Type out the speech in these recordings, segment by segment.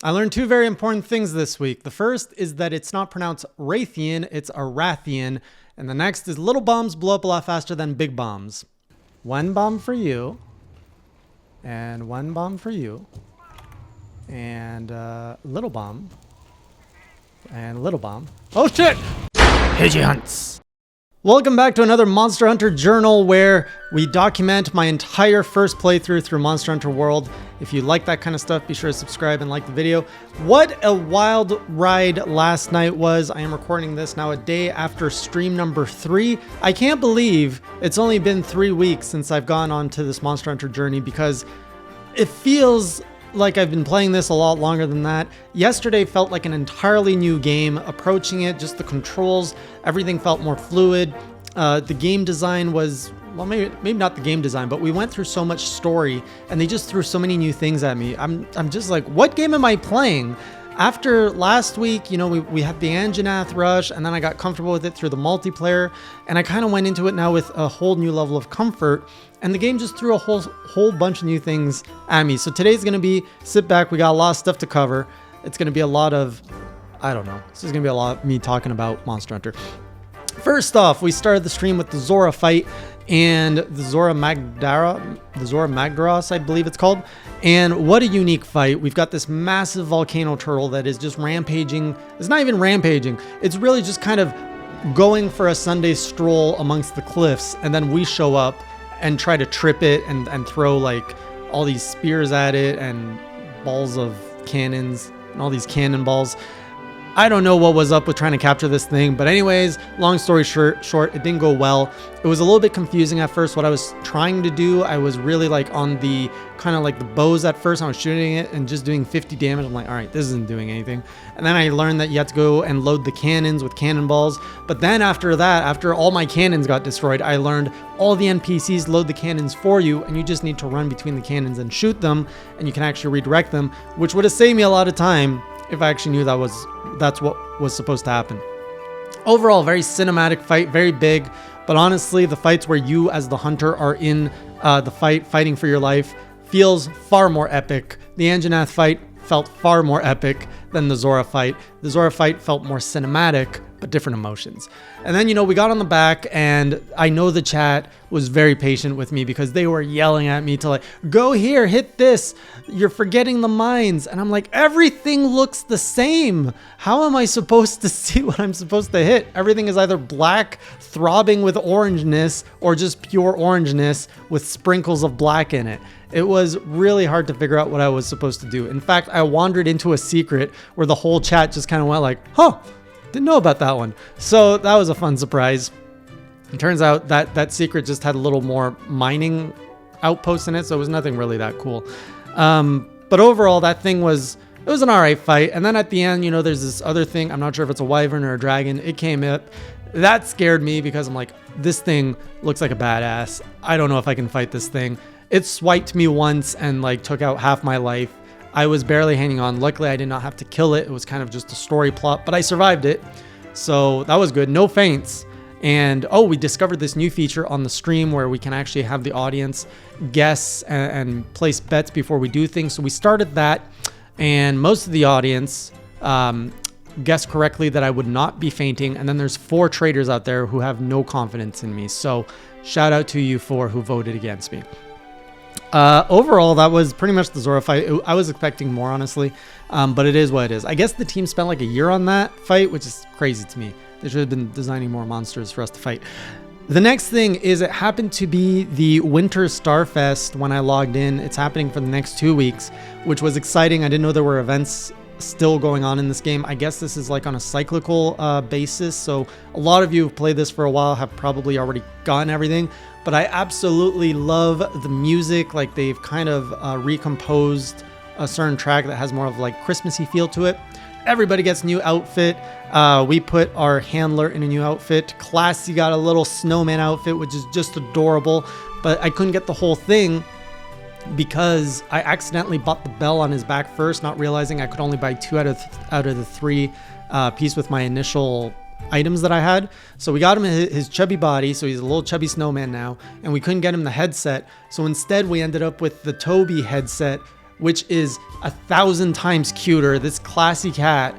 I learned two very important things this week. The first is that it's not pronounced Rathian, it's a Rathian. And the next is little bombs blow up a lot faster than big bombs. One bomb for you. And one bomb for you. And little bomb. And little bomb. Oh shit! Pidgey hunts! Welcome back to another Monster Hunter Journal where we document my entire first playthrough through Monster Hunter World. If you like that kind of stuff, be sure to subscribe and like the video. What a wild ride last night was. I am recording this now a day after stream number 3. I can't believe it's only been 3 weeks since I've gone on to this Monster Hunter journey because it feels like I've been playing this a lot longer than that. Yesterday felt like an entirely new game. Approaching it, just the controls, everything felt more fluid. The game design was, well, maybe not the game design, but we went through so much story and they just threw so many new things at me. I'm just like, what game am I playing? After last week, you know, we had the Anjanath rush and then I got comfortable with it through the multiplayer and I kind of went into it now with a whole new level of comfort and the game just threw a whole bunch of new things at me. So today's going to be, sit back, we got a lot of stuff to cover. It's going to be a lot of, I don't know, this is going to be a lot of me talking about Monster Hunter. First off, we started the stream with the Zorah fight and the Zorah Magdaros, I believe it's called. And what a unique fight. We've got this massive volcano turtle that is just rampaging. It's not even rampaging. It's really just kind of going for a Sunday stroll amongst the cliffs. And then we show up and try to trip it and throw like all these spears at it and balls of cannons and all these cannonballs. I don't know what was up with trying to capture this thing, but anyways, long story short, it didn't go well. It was a little bit confusing at first what I was trying to do. I was really like on the kind of like the bows at first. I was shooting it and just doing 50 damage. I'm like, all right, this isn't doing anything. And then I learned that you have to go and load the cannons with cannonballs. But then after that, after all my cannons got destroyed, I learned all the NPCs load the cannons for you and you just need to run between the cannons and shoot them and you can actually redirect them, which would have saved me a lot of time if I actually knew that's what was supposed to happen. Overall, very cinematic fight, very big, but honestly, the fights where you as the hunter are in the fight, fighting for your life, feels far more epic. The Anjanath fight felt far more epic than the Zorah fight. The Zorah fight felt more cinematic, but different emotions. And then, you know, we got on the back and I know the chat was very patient with me because they were yelling at me to like, go here, hit this, you're forgetting the mines. And I'm like, everything looks the same. How am I supposed to see what I'm supposed to hit? Everything is either black, throbbing with orangeness, or just pure orangeness with sprinkles of black in it. It was really hard to figure out what I was supposed to do. In fact, I wandered into a secret where the whole chat just kind of went like, huh, didn't know about that one. So that was a fun surprise. It turns out that that secret just had a little more mining outposts in it, so it was nothing really that cool. But overall, that thing was an alright fight. And then at the end, you know, there's this other thing. I'm not sure if it's a wyvern or a dragon. It came up. That scared me because I'm like, this thing looks like a badass. I don't know if I can fight this thing. It swiped me once and like took out half my life. I was barely hanging on. Luckily, I did not have to kill it. It was kind of just a story plot, but I survived it. So that was good. No faints. And oh, we discovered this new feature on the stream where we can actually have the audience guess and place bets before we do things. So we started that and most of the audience guessed correctly that I would not be fainting. And then there's 4 traders out there who have no confidence in me. So shout out to you 4 who voted against me. Overall, that was pretty much the Zorah fight. I was expecting more, honestly, but it is what it is. I guess the team spent like a year on that fight, which is crazy to me. They should have been designing more monsters for us to fight. The next thing is it happened to be the Winter Starfest when I logged in. It's happening for the next 2 weeks, which was exciting. I didn't know there were events still going on in this game. I guess this is like on a cyclical basis. So a lot of you who've played this for a while have probably already gotten everything. But I absolutely love the music. Like they've kind of recomposed a certain track that has more of like Christmassy feel to it. Everybody gets a new outfit. We put our handler in a new outfit. Classy got a little snowman outfit, which is just adorable. But I couldn't get the whole thing because I accidentally bought the bell on his back first, not realizing I could only buy 2 out of the 3 piece with my initial items that I had. So we got him his chubby body, so he's a little chubby snowman now, and we couldn't get him the headset. So instead we ended up with the Toby headset which is 1,000 times cuter. This classy cat,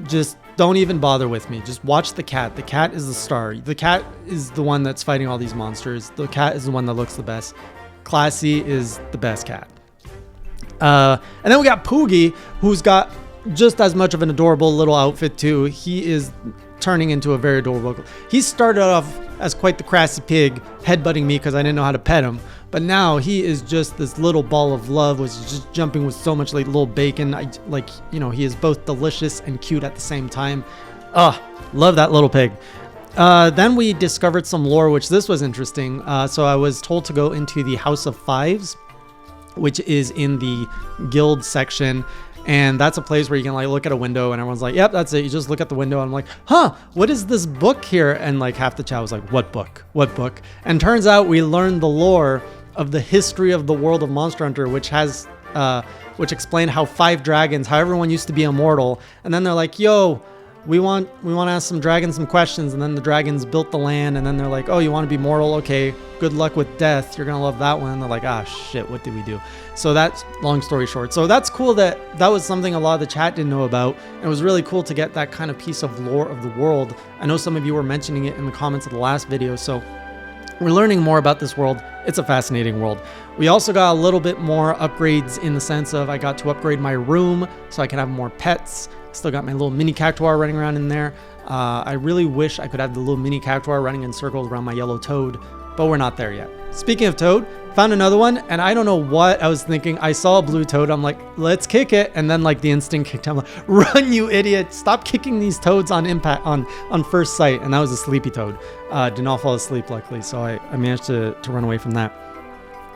just don't even bother with me. Just watch the cat. The cat is the star. The cat is the one that's fighting all these monsters. The cat is the one that looks the best. Classy is the best cat. And then we got Poogie, who's got just as much of an adorable little outfit too. He is turning into a very adorable. He started off as quite the crassy pig, headbutting me because I didn't know how to pet him. But now he is just this little ball of love, was just jumping with so much like little bacon. He is both delicious and cute at the same time. Love that little pig. Then we discovered some lore, which this was interesting. So I was told to go into the House of Fives, which is in the guild section. And that's a place where you can like look at a window and everyone's like, yep, that's it. You just look at the window. And I'm like, what is this book here? And like half the chat was like, what book? What book? And turns out we learned the lore of the history of the world of Monster Hunter, which explained how 5 dragons, how everyone used to be immortal. And then they're like, yo, we want to ask some dragons some questions. And then the dragons built the land. And then they're like, oh, you want to be mortal? Okay, good luck with death. You're going to love that one. And they're like, shit, what did we do? So that's long story short. So that's cool that was something a lot of the chat didn't know about. And it was really cool to get that kind of piece of lore of the world. I know some of you were mentioning it in the comments of the last video. So we're learning more about this world. It's a fascinating world. We also got a little bit more upgrades in the sense of I got to upgrade my room so I can have more pets. Still got my little mini cactuar running around in there. I really wish I could have the little mini cactuar running in circles around my yellow toad, but we're not there yet. Speaking of toad, found another one, and I don't know what I was thinking. I saw a blue toad. I'm like, let's kick it. And then like the instinct kicked. I'm like, run, you idiot. Stop kicking these toads on impact on first sight. And that was a sleepy toad. Did not fall asleep, luckily. So I managed to run away from that.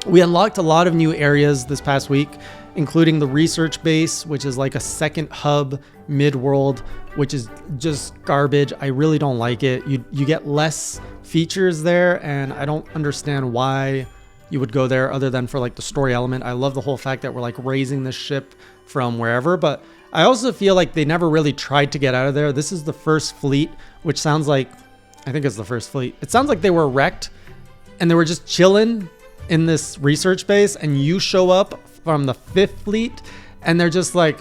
We unlocked a lot of new areas this past week, including the research base, which is like a second hub mid-world, which is just garbage. I really don't like it. You get less features there, and I don't understand why you would go there other than for like the story element. I love the whole fact that we're like raising this ship from wherever, but I also feel like they never really tried to get out of there. This is the first fleet, which sounds like, I think it's the first fleet. It sounds like they were wrecked and they were just chilling in this research base, and you show up from the 5th fleet and they're just like,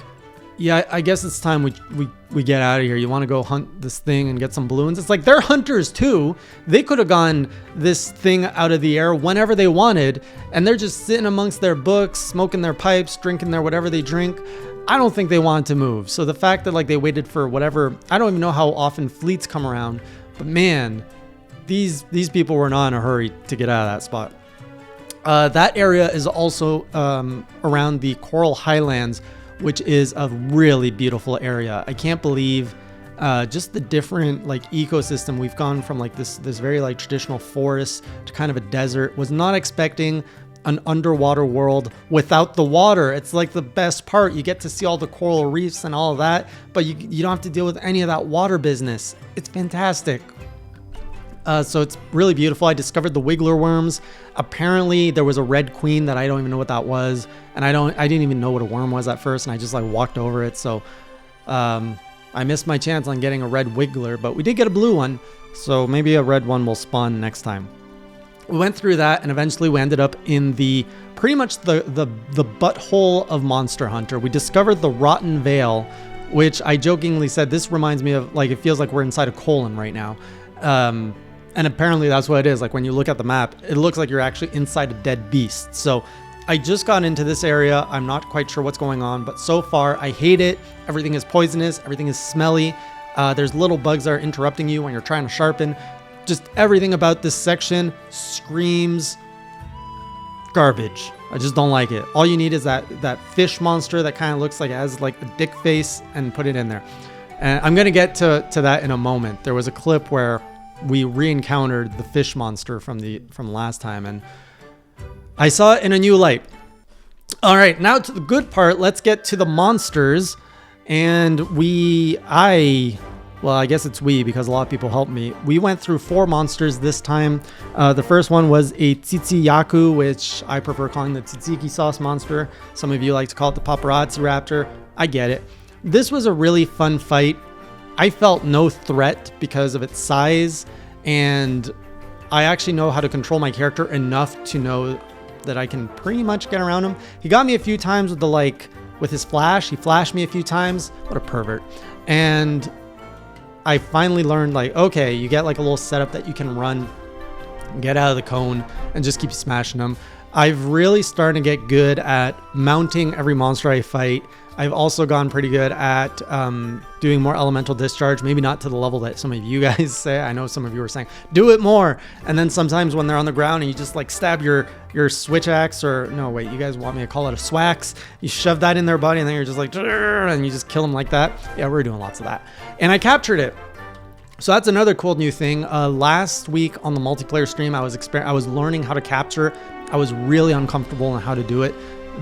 yeah, I guess it's time we get out of here. You want to go hunt this thing and get some balloons? It's like they're hunters too. They could have gone this thing out of the air whenever they wanted, and they're just sitting amongst their books, smoking their pipes, drinking their whatever they drink. I don't think they wanted to move. So the fact that like they waited for whatever, I don't even know how often fleets come around, but man, these people were not in a hurry to get out of that spot. That area is also around the Coral Highlands, which is a really beautiful area. I can't believe just the different like ecosystem. We've gone from like this very like traditional forest to kind of a desert. Was not expecting an underwater world without the water. It's like the best part. You get to see all the coral reefs and all of that, but you don't have to deal with any of that water business. It's fantastic. So it's really beautiful. I discovered the wiggler worms. Apparently there was a red queen that I don't even know what that was. And I didn't even know what a worm was at first. And I just like walked over it. So I missed my chance on getting a red wiggler, but we did get a blue one. So maybe a red one will spawn next time. We went through that and eventually we ended up in the pretty much the butthole of Monster Hunter. We discovered the Rotten Vale, which I jokingly said, this reminds me of like, it feels like we're inside a colon right now. And apparently that's what it is. Like when you look at the map, it looks like you're actually inside a dead beast. So I just got into this area. I'm not quite sure what's going on, but so far I hate it. Everything is poisonous. Everything is smelly. There's little bugs that are interrupting you when you're trying to sharpen. Just everything about this section screams garbage. I just don't like it. All you need is that fish monster that kind of looks like it has like a dick face, and put it in there. And I'm going to get to that in a moment. There was a clip where we re-encountered the fish monster from last time, and I saw it in a new light. All right, now to the good part. Let's get to the monsters. And I guess it's we, because a lot of people helped me. We went through 4 monsters this time. The first one was a Tsitsiyaku, which I prefer calling the tzatziki sauce monster. Some of you like to call it the paparazzi raptor. I get it. This was a really fun fight. I felt no threat because of its size, and I actually know how to control my character enough to know that I can pretty much get around him. He got me a few times with with his flash. He flashed me a few times. What a pervert. And I finally learned okay, you get a little setup that you can run, get out of the cone, and just keep smashing them. I've really started to get good at mounting every monster I fight. I've also gone pretty good at doing more elemental discharge, maybe not to the level that some of you guys say. I know some of you were saying, do it more. And then sometimes when they're on the ground and you just stab your switch axe, or no, wait, you guys want me to call it a swax? You shove that in their body and then you're just and you just kill them like that. Yeah, we're doing lots of that. And I captured it. So that's another cool new thing. Last week on the multiplayer stream, I was learning how to capture. I was really uncomfortable on how to do it.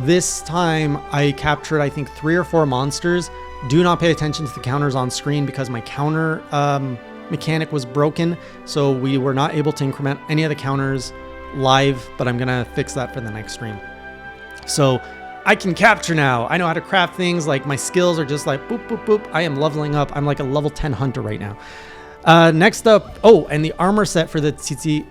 This time I captured, I think, 3 or 4 monsters. Do not pay attention to the counters on screen because my counter mechanic was broken. So we were not able to increment any of the counters live, but I'm gonna fix that for the next stream. So I can capture now. I know how to craft things. Like my skills are just boop, boop, boop. I am leveling up. I'm like a level 10 hunter right now. Next up, and the armor set for the Tsitsi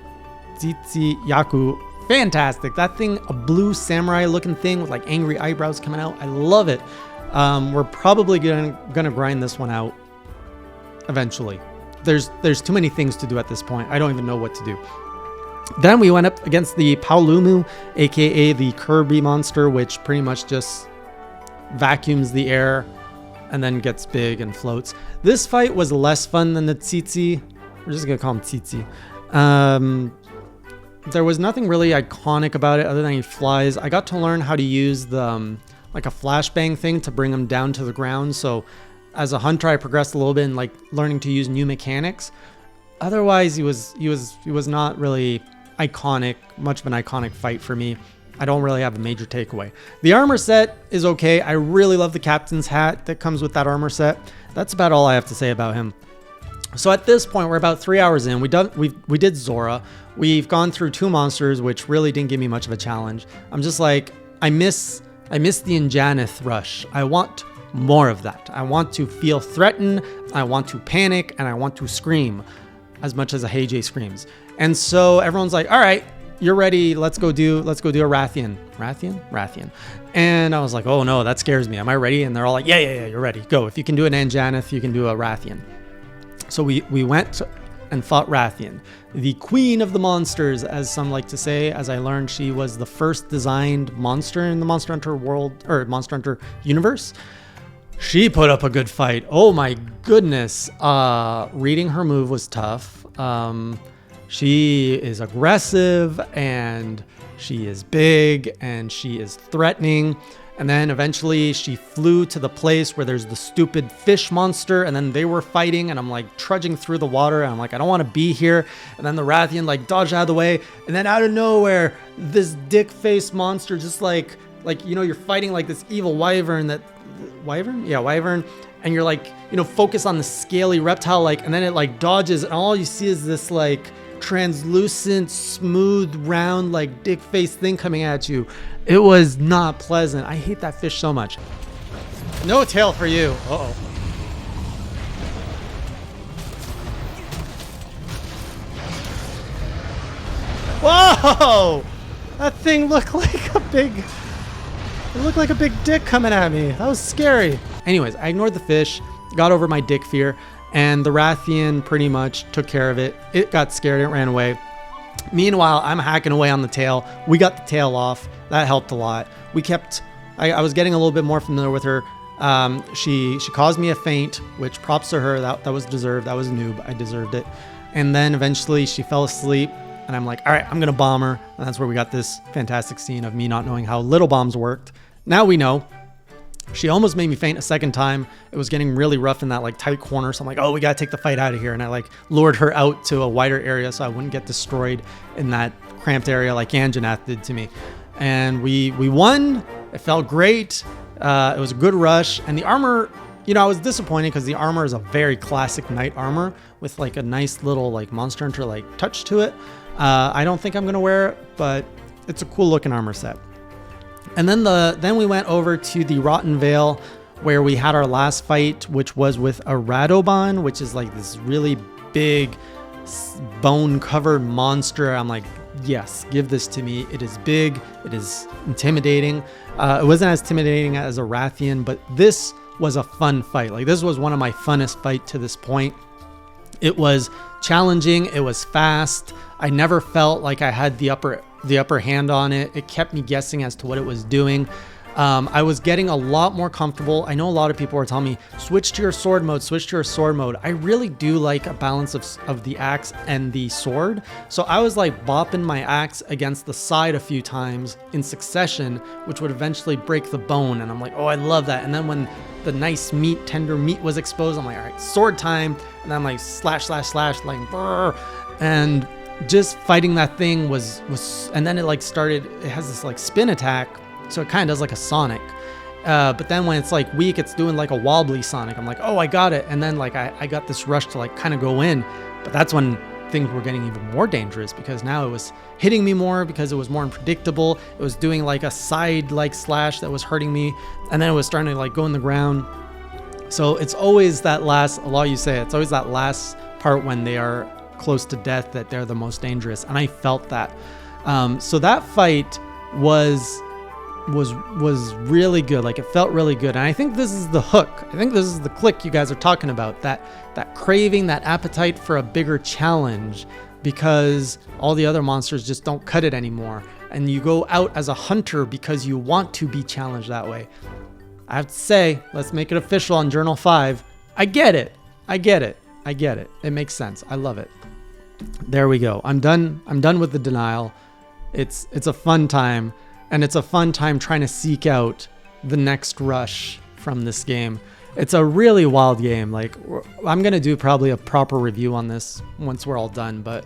Yaku. Fantastic. That thing, a blue samurai looking thing with angry eyebrows coming out. I love it. We're probably gonna grind this one out eventually. There's too many things to do at this point. I don't even know what to do. Then we went up against the Paolumu, aka the Kirby monster, which pretty much just vacuums the air and then gets big and floats. This fight was less fun than the Tsitsi. We're just gonna call him Tsitsi. There was nothing really iconic about it other than he flies. I got to learn how to use the a flashbang thing to bring him down to the ground. So as a hunter, I progressed a little bit in learning to use new mechanics. Otherwise, he was not really much of an iconic fight for me. I don't really have a major takeaway. The armor set is okay. I really love the captain's hat that comes with that armor set. That's about all I have to say about him. So at this point, we're about 3 hours in. We did Zorah. We've gone through 2 monsters, which really didn't give me much of a challenge. I'm just I miss the Injanith rush. I want more of that. I want to feel threatened. I want to panic, and I want to scream as much as a Hey Jay screams. And so everyone's like, all right, you're ready. Let's go do a Rathian. Rathian. And I was like, oh no, that scares me. Am I ready? And they're all like, yeah, you're ready. Go. If you can do an Injanith, you can do a Rathian. So we went and fought Rathian, the queen of the monsters, as some like to say. As I learned, she was the first designed monster in the Monster Hunter world, or Monster Hunter universe. She put up a good fight. Oh my goodness. Reading her move was tough. She is aggressive, and she is big, and she is threatening. And then eventually she flew to the place where there's the stupid fish monster, and then they were fighting, and I'm trudging through the water, and I'm I don't want to be here. And then the Rathian dodged out of the way, and then out of nowhere, this dick-faced monster just you're fighting this evil wyvern wyvern, and you're focus on the scaly reptile, and then it dodges, and all you see is this translucent, smooth, round, dick-faced thing coming at you. It was not pleasant. I hate that fish so much. No tail for you. Uh-oh. Whoa! That thing looked like a big dick coming at me. That was scary. Anyways, I ignored the fish, got over my dick fear, and the Rathian pretty much took care of it. It got scared, it ran away. Meanwhile, I'm hacking away on the tail. We got the tail off. That helped a lot. I was getting a little bit more familiar with her. She caused me a faint, which props to her. That was deserved. That was a noob. I deserved it. And then eventually she fell asleep, and I'm all right, I'm going to bomb her. And that's where we got this fantastic scene of me not knowing how little bombs worked. Now we know. She almost made me faint a second time. It was getting really rough in that tight corner. So I'm oh, we got to take the fight out of here. And I lured her out to a wider area so I wouldn't get destroyed in that cramped area like Anjanath did to me. And we won. It felt great. It was a good rush. And the armor, I was disappointed because the armor is a very classic knight armor with a nice little Monster Hunter touch to it. I don't think I'm going to wear it, but it's a cool looking armor set. And then we went over to the Rotten Vale, where we had our last fight, which was with a Radoban, which is this really big bone-covered monster. I'm yes, give this to me. It is big. It is intimidating. It wasn't as intimidating as a Rathian, but this was a fun fight. Like, this was one of my funnest fights to this point. It was challenging. It was fast. I never felt like I had the upper hand on it. It kept me guessing as to what it was doing. I was getting a lot more comfortable. I know a lot of people were telling me, switch to your sword mode, switch to your sword mode. I really do like a balance of the axe and the sword. So I was like bopping my axe against the side a few times in succession, which would eventually break the bone. And I'm like, oh, I love that. And then when the nice meat, tender meat was exposed, I'm like, all right, sword time. And then I'm like slash, like brrr. And just fighting that thing was, and then it like started, it has this like spin attack. So it kind of does like a Sonic. But then when it's like weak, it's doing like a wobbly Sonic. I'm like, oh, I got it. And then like I got this rush to like kind of go in. But that's when things were getting even more dangerous, because now it was hitting me more because it was more unpredictable. It was doing like a side like slash that was hurting me. And then it was starting to like go in the ground. So it's always that last, a lot you say, it's always that last part when they are close to death that they're the most dangerous. And I felt that. So that fight was really good. Like, it felt really good. And I think this is the hook. I think this is the click you guys are talking about, that craving, that appetite for a bigger challenge, because all the other monsters just don't cut it anymore. And you go out as a hunter because you want to be challenged that way. I have to say, let's make it official on Journal 5. I get it. It makes sense. I love it. There we go. I'm done with the denial. It's a fun time. And it's a fun time trying to seek out the next rush from this game. It's a really wild game. Like, I'm going to do probably a proper review on this once we're all done, but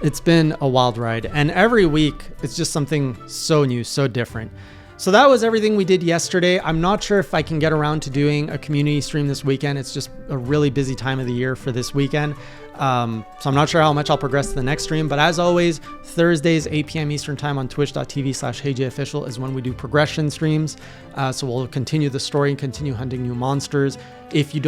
it's been a wild ride. And every week, it's just something so new, so different. So that was everything we did yesterday. I'm not sure if I can get around to doing a community stream this weekend. It's just a really busy time of the year for this weekend. So I'm not sure how much I'll progress to the next stream, but as always, Thursdays, 8 p.m. Eastern time on twitch.tv/HeyJOfficial is when we do progression streams. So we'll continue the story and continue hunting new monsters. If you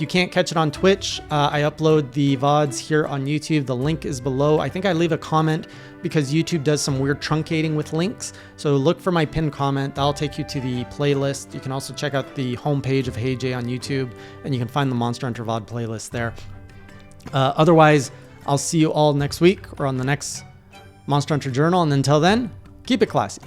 can't catch it on Twitch, I upload the VODs here on YouTube. The link is below. I think I leave a comment because YouTube does some weird truncating with links. So look for my pinned comment. That'll take you to the playlist. You can also check out the homepage of HeyJ on YouTube, and you can find the Monster Hunter VOD playlist there. Otherwise, I'll see you all next week or on the next Monster Hunter Journal. And until then, keep it classy.